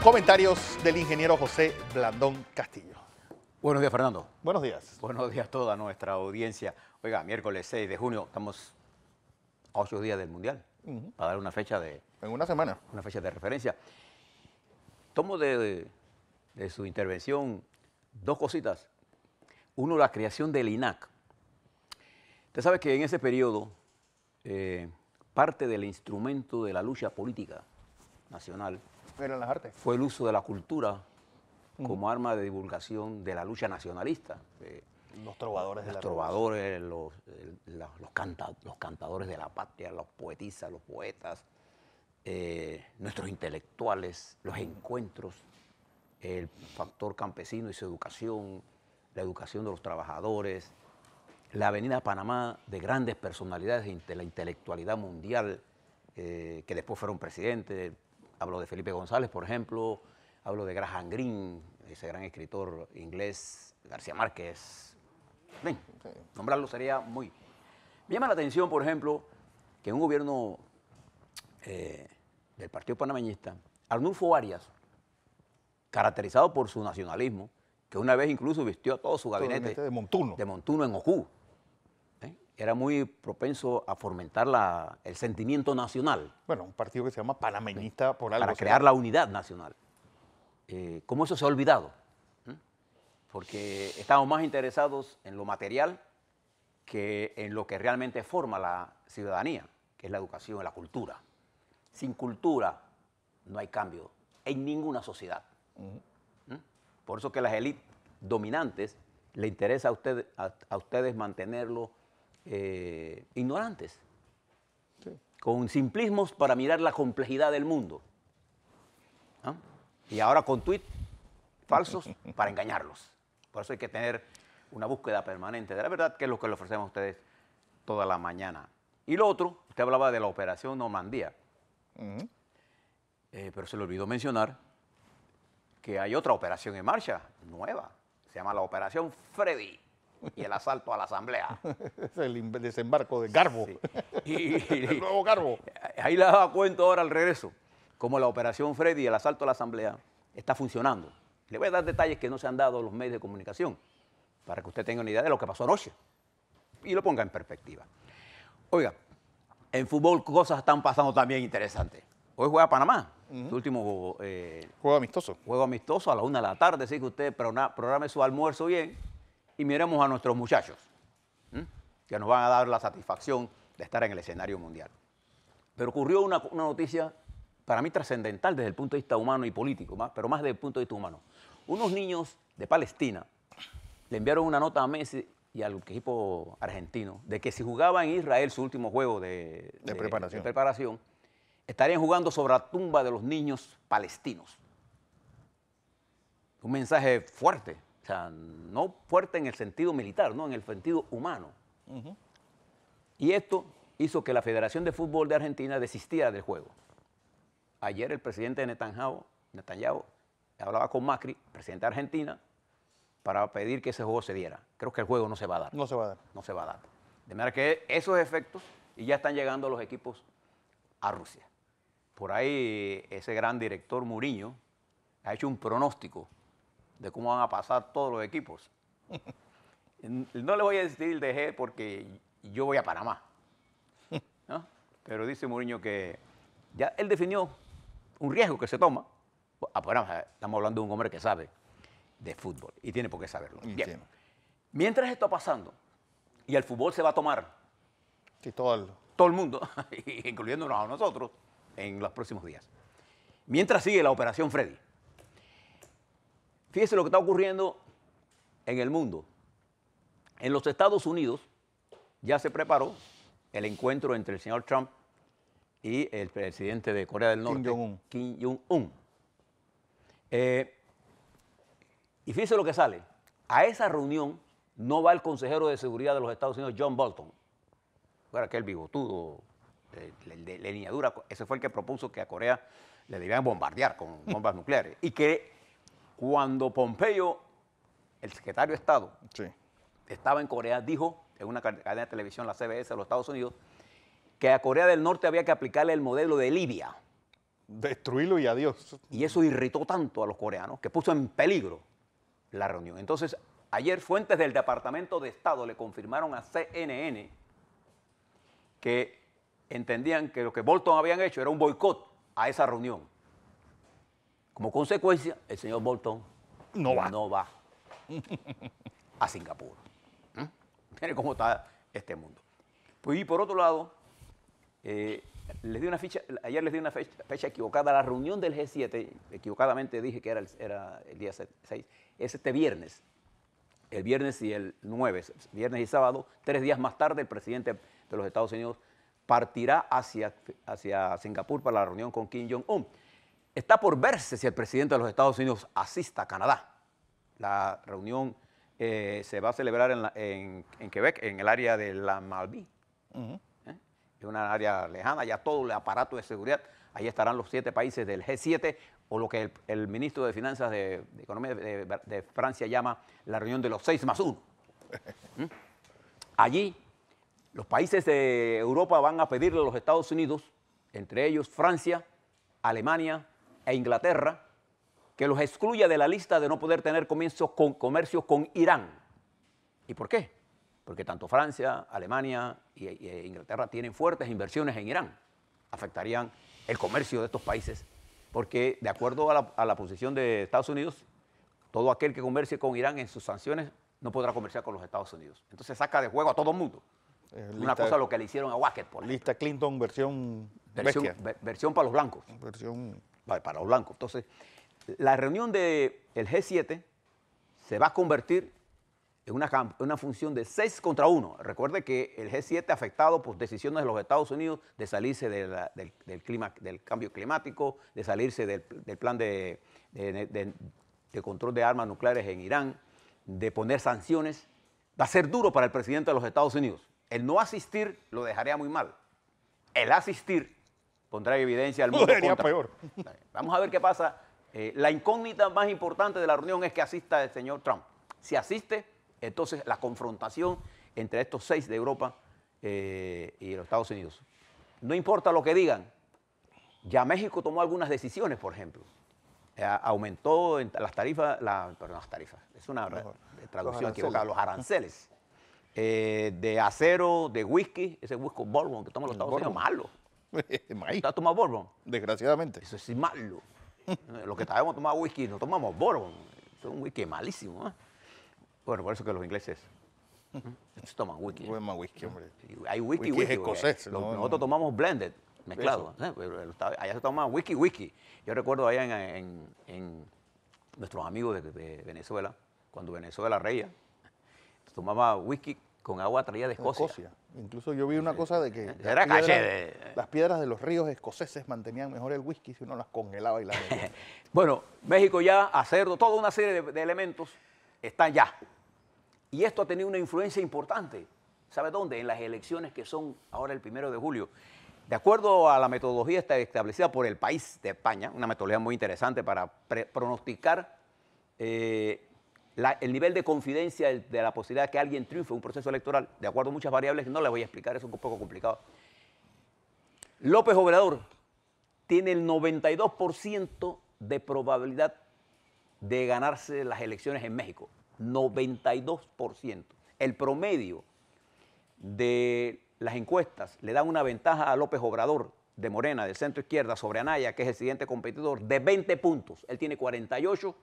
Comentarios del ingeniero José Blandón Castillo. Buenos días, Fernando. Buenos días. Buenos días a toda nuestra audiencia. Oiga, miércoles 6 de junio, estamos a 8 días del Mundial, para dar una fecha de referencia. Tomo de su intervención dos cositas. Uno, la creación del INAC. Usted sabe que en ese periodo, parte del instrumento de la lucha política nacional Eran las artes. fue el uso de la cultura como arma de divulgación de la lucha nacionalista. Los trovadores de Los la trovadores, los cantadores de la patria, los poetisas, los poetas, nuestros intelectuales, los encuentros, el factor campesino y su educación, la educación de los trabajadores, la Avenida Panamá de grandes personalidades de la intelectualidad mundial que después fueron presidentes. Hablo de Felipe González, por ejemplo, hablo de Graham Greene, ese gran escritor inglés, García Márquez. Bien, nombrarlo sería muy... Me llama la atención, por ejemplo, que en un gobierno del Partido Panameñista, Arnulfo Arias, caracterizado por su nacionalismo, que una vez incluso vistió a todo su gabinete de Montuno en Ojú, era muy propenso a fomentar el sentimiento nacional. Bueno, un partido que se llama panameñista por algo. Para crear la unidad nacional. ¿Cómo eso se ha olvidado? Porque estamos más interesados en lo material que en lo que realmente forma la ciudadanía, que es la educación y la cultura. Sin cultura no hay cambio en ninguna sociedad. Por eso que las élites dominantes le interesa a ustedes mantenerlo ignorantes, con simplismos para mirar la complejidad del mundo. Y ahora con tweets falsos para engañarlos. Por eso hay que tener una búsqueda permanente de la verdad, que es lo que le ofrecemos a ustedes toda la mañana. Y lo otro, usted hablaba de la operación Normandía, pero se le olvidó mencionar que hay otra operación en marcha, nueva, se llama la Operación Freddy y el asalto a la Asamblea. Es el desembarco de Garbo, sí. El nuevo Garbo. Ahí les daba cuenta ahora al regreso, cómo la Operación Freddy y el asalto a la Asamblea está funcionando. Le voy a dar detalles que no se han dado a los medios de comunicación, para que usted tenga una idea de lo que pasó anoche y lo ponga en perspectiva. Oiga, en fútbol cosas están pasando también interesantes. Hoy juega Panamá, su último Juego amistoso. Juego amistoso a la 1 de la tarde, así que usted programe su almuerzo bien y miremos a nuestros muchachos, que nos van a dar la satisfacción de estar en el escenario mundial. Pero ocurrió una noticia para mí trascendental desde el punto de vista humano y político, pero más desde el punto de vista humano. Unos niños de Palestina le enviaron una nota a Messi y al equipo argentino de que si jugaba en Israel su último juego de preparación, estarían jugando sobre la tumba de los niños palestinos. Un mensaje fuerte, o sea, no fuerte en el sentido militar, no, en el sentido humano. Y esto hizo que la Federación de Fútbol de Argentina desistiera del juego. Ayer el presidente Netanyahu hablaba con Macri, presidente de Argentina, para pedir que ese juego se diera. Creo que el juego no se va a dar. No se va a dar. No se va a dar. De manera que esos efectos y ya están llegando los equipos a Rusia. Por ahí ese gran director Mourinho ha hecho un pronóstico de cómo van a pasar todos los equipos. No le voy a decir de G porque yo voy a Panamá, ¿no? Pero dice Mourinho que ya él definió un riesgo que se toma. Estamos hablando de un hombre que sabe de fútbol y tiene por qué saberlo. Bien. Mientras esto está pasando y el fútbol se va a tomar, todo el mundo, incluyéndonos a nosotros, en los próximos días. Mientras sigue la Operación Freddy. Fíjese lo que está ocurriendo en el mundo. En los Estados Unidos ya se preparó el encuentro entre el señor Trump y el presidente de Corea del Norte, Kim Jong-un. Y fíjese lo que sale. A esa reunión no va el consejero de seguridad de los Estados Unidos, John Bolton. Fue aquel bigotudo de leñadura. Ese fue el que propuso que a Corea le debían bombardear con bombas nucleares. Y que cuando Pompeo, el secretario de Estado, estaba en Corea, dijo en una cadena de televisión, la CBS de los Estados Unidos, que a Corea del Norte había que aplicarle el modelo de Libia. Destruirlo y adiós. Y eso irritó tanto a los coreanos que puso en peligro la reunión. Entonces, ayer fuentes del Departamento de Estado le confirmaron a CNN que entendían que lo que Bolton habían hecho era un boicot a esa reunión. Como consecuencia, el señor Bolton no va a Singapur. Miren cómo está este mundo. Pues, y por otro lado, ayer les di una fecha equivocada. La reunión del G7, equivocadamente dije que era el día 6, es este viernes. El viernes y el 9, viernes y sábado, 3 días más tarde, el presidente de los Estados Unidos partirá hacia Singapur para la reunión con Kim Jong-un. Está por verse si el presidente de los Estados Unidos asista a Canadá. La reunión se va a celebrar en Quebec, en el área de la Malbaie. Es una área lejana, ya todo el aparato de seguridad. Ahí estarán los 7 países del G7, o lo que el ministro de Finanzas de Economía de Francia llama la reunión de los 6+1. Allí, los países de Europa van a pedirle a los Estados Unidos, entre ellos Francia, Alemania e Inglaterra, que los excluya de la lista de no poder tener comercio con Irán. ¿Y por qué? Porque tanto Francia, Alemania e Inglaterra tienen fuertes inversiones en Irán. Afectarían el comercio de estos países, porque de acuerdo a la posición de Estados Unidos, todo aquel que comercie con Irán en sus sanciones no podrá comerciar con los Estados Unidos. Entonces saca de juego a todo el mundo. Una cosa lo que le hicieron a Wackett, por ejemplo. Lista Clinton versión versión para los blancos. Para los blancos. Entonces, la reunión del G7 se va a convertir en una función de 6 contra 1. Recuerde que el G7 afectado por decisiones de los Estados Unidos de salirse del cambio climático, de salirse del plan de control de armas nucleares en Irán, de poner sanciones, va a ser duro para el presidente de los Estados Unidos. El no asistir lo dejaría muy mal. El asistir pondrá en evidencia al mundo contra. Peor. Vamos a ver qué pasa. La incógnita más importante de la reunión es que asista el señor Trump. Si asiste, entonces la confrontación entre estos 6 de Europa y los Estados Unidos. No importa lo que digan, ya México tomó algunas decisiones, por ejemplo. Aumentó las tarifas, es una traducción equivocada, los aranceles. De acero, de whisky, ese whisky bourbon que toman los Estados Unidos, malo. ¿Estás tomando bourbon? Desgraciadamente. Eso es malo. Los que sabemos tomar whisky no tomamos bourbon. Eso es un whisky malísimo. Bueno, por eso que los ingleses toman whisky. Toman whisky, hombre. Hay whisky escocés. Nosotros tomamos blended, mezclado. Allá se toma whisky. Yo recuerdo allá en nuestros amigos de Venezuela, cuando Venezuela reía, tomaba whisky con agua traída de Escocia. Incluso yo vi una cosa de que las piedras de los ríos escoceses mantenían mejor el whisky si uno las congelaba y las bebía. Bueno, México ya, acero, toda una serie de elementos están ya. Y esto ha tenido una influencia importante. ¿Sabe dónde? En las elecciones que son ahora el 1 de julio. De acuerdo a la metodología establecida por el país de España, una metodología muy interesante para pronosticar el nivel de confidencia de la posibilidad de que alguien triunfe en un proceso electoral, de acuerdo a muchas variables, no les voy a explicar, es un poco complicado. López Obrador tiene el 92% de probabilidad de ganarse las elecciones en México. 92%. El promedio de las encuestas le dan una ventaja a López Obrador de Morena, de centro izquierda, sobre Anaya, que es el siguiente competidor, de 20 puntos. Él tiene 48,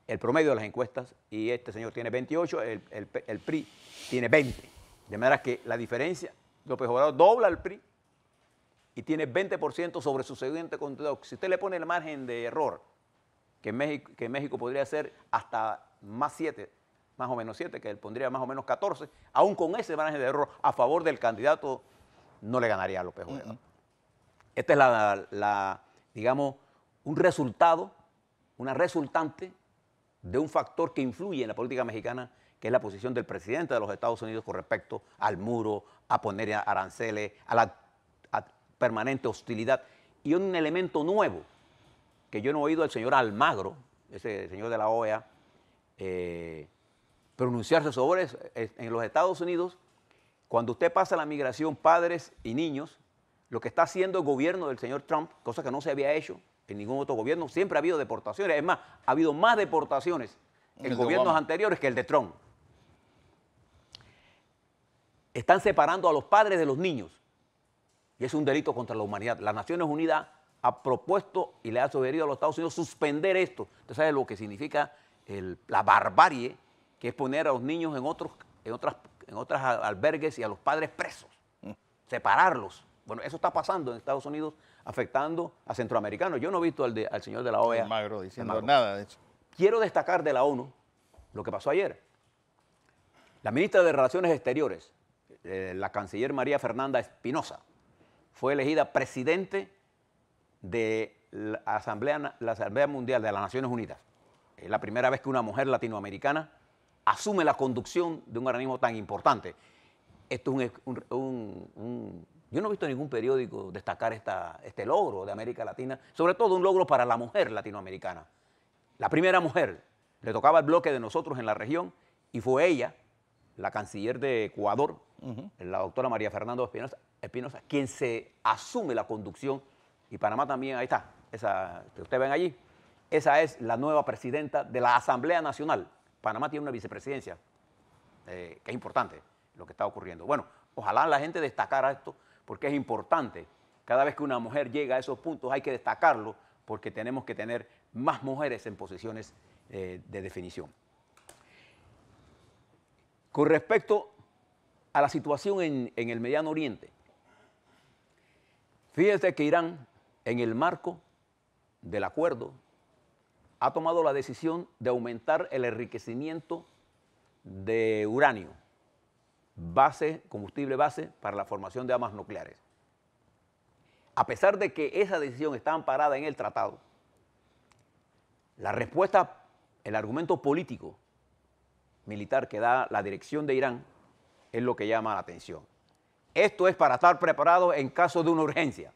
el promedio de las encuestas, y este señor tiene 28, el PRI tiene 20. De manera que la diferencia, López Obrador dobla al PRI y tiene 20% sobre su siguiente competidor. Si usted le pone el margen de error, que México podría ser hasta más 7, más o menos 7, que él pondría más o menos 14, aún con ese margen de error a favor del candidato, no le ganaría a López Obrador. Esta es digamos, un resultado, una resultante de un factor que influye en la política mexicana, que es la posición del presidente de los Estados Unidos con respecto al muro, a poner aranceles, a la permanente hostilidad. Y un elemento nuevo, que yo no he oído al señor Almagro, ese señor de la OEA, pronunciarse sobre eso. En los Estados Unidos, cuando usted pasa la migración padres y niños, lo que está haciendo el gobierno del señor Trump, cosa que no se había hecho en ningún otro gobierno. Siempre ha habido deportaciones. Es más, ha habido más deportaciones en gobiernos anteriores que el de Trump. Están separando a los padres de los niños. Y es un delito contra la humanidad. Las Naciones Unidas ha propuesto y le ha sugerido a los Estados Unidos suspender esto. Usted sabe lo que significa la barbarie, que es poner a los niños en otros albergues y a los padres presos. Separarlos. Bueno, eso está pasando en Estados Unidos, afectando a centroamericanos. Yo no he visto al señor de la OEA. Magro diciendo nada de eso. Quiero destacar de la ONU lo que pasó ayer. La ministra de Relaciones Exteriores, la canciller María Fernanda Espinosa, fue elegida presidente de la Asamblea Mundial de las Naciones Unidas. Es la primera vez que una mujer latinoamericana asume la conducción de un organismo tan importante. Esto es yo no he visto en ningún periódico destacar este logro de América Latina, sobre todo un logro para la mujer latinoamericana. La primera mujer, le tocaba el bloque de nosotros en la región y fue ella, la canciller de Ecuador, la doctora María Fernanda Espinosa, quien se asume la conducción, y Panamá también, ahí está, esa que ustedes ven allí, esa es la nueva presidenta de la Asamblea Nacional. Panamá tiene una vicepresidencia, que es importante lo que está ocurriendo. Bueno, ojalá la gente destacara esto, porque es importante. Cada vez que una mujer llega a esos puntos hay que destacarlo, porque tenemos que tener más mujeres en posiciones de definición. Con respecto a la situación en el Mediano Oriente, fíjense que Irán, en el marco del acuerdo, ha tomado la decisión de aumentar el enriquecimiento de uranio, combustible base para la formación de armas nucleares. A pesar de que esa decisión está amparada en el tratado, la respuesta, el argumento político militar que da la dirección de Irán es lo que llama la atención. Esto es para estar preparado en caso de una urgencia.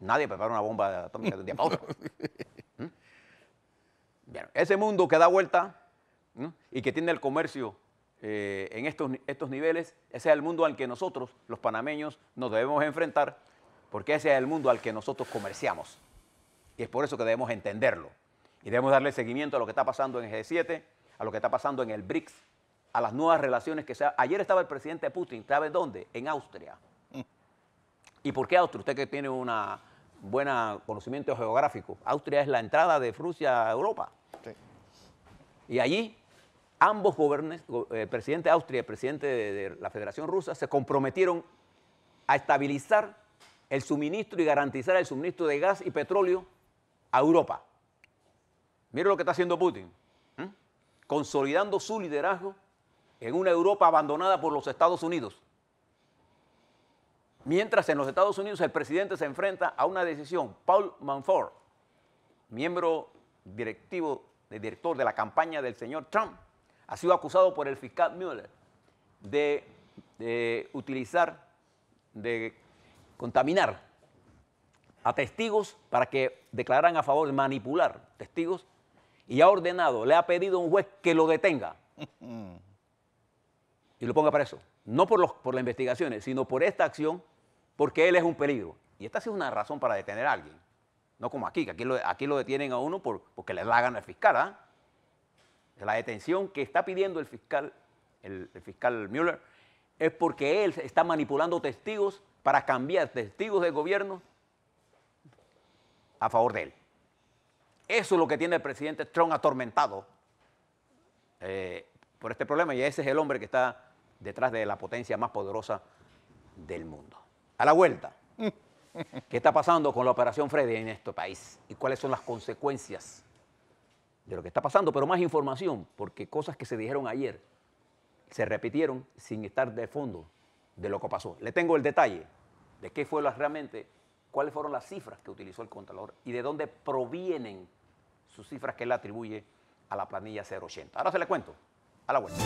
Nadie prepara una bomba atómica de un día para otro. Bien, ese mundo que da vuelta y que tiene el comercio en estos niveles, ese es el mundo al que nosotros, los panameños, nos debemos enfrentar, porque ese es el mundo al que nosotros comerciamos. Y es por eso que debemos entenderlo. Y debemos darle seguimiento a lo que está pasando en el G7, a lo que está pasando en el BRICS, a las nuevas relaciones que se... Ayer estaba el presidente Putin, ¿sabe dónde? En Austria. ¿Y por qué Austria? Usted que tiene un buen conocimiento geográfico. Austria es la entrada de Rusia a Europa. Sí. Y allí ambos el presidente de Austria y el presidente de la Federación Rusa se comprometieron a estabilizar el suministro y garantizar el suministro de gas y petróleo a Europa. Mire lo que está haciendo Putin, consolidando su liderazgo en una Europa abandonada por los Estados Unidos. Mientras en los Estados Unidos el presidente se enfrenta a una decisión. Paul Manafort, miembro director de la campaña del señor Trump, ha sido acusado por el fiscal Mueller de contaminar a testigos para que declararan a favor de manipular testigos, y ha ordenado, le ha pedido a un juez que lo detenga y lo ponga preso. No por las investigaciones, sino por esta acción, porque él es un peligro. Y esta ha sido una razón para detener a alguien. No como aquí, que aquí lo detienen a uno porque le da gana al fiscal. ¿Ah? La detención que está pidiendo el fiscal Mueller es porque él está manipulando testigos para cambiar testigos del gobierno a favor de él. Eso es lo que tiene el presidente Trump atormentado por este problema, y ese es el hombre que está detrás de la potencia más poderosa del mundo. A la vuelta, ¿qué está pasando con la Operación Freddy en este país? ¿Y cuáles son las consecuencias de lo que está pasando? Pero más información, porque cosas que se dijeron ayer se repitieron sin estar de fondo de lo que pasó. Le tengo el detalle de qué fue realmente, cuáles fueron las cifras que utilizó el Contralor y de dónde provienen sus cifras que él atribuye a la planilla 080. Ahora se le cuento, a la vuelta.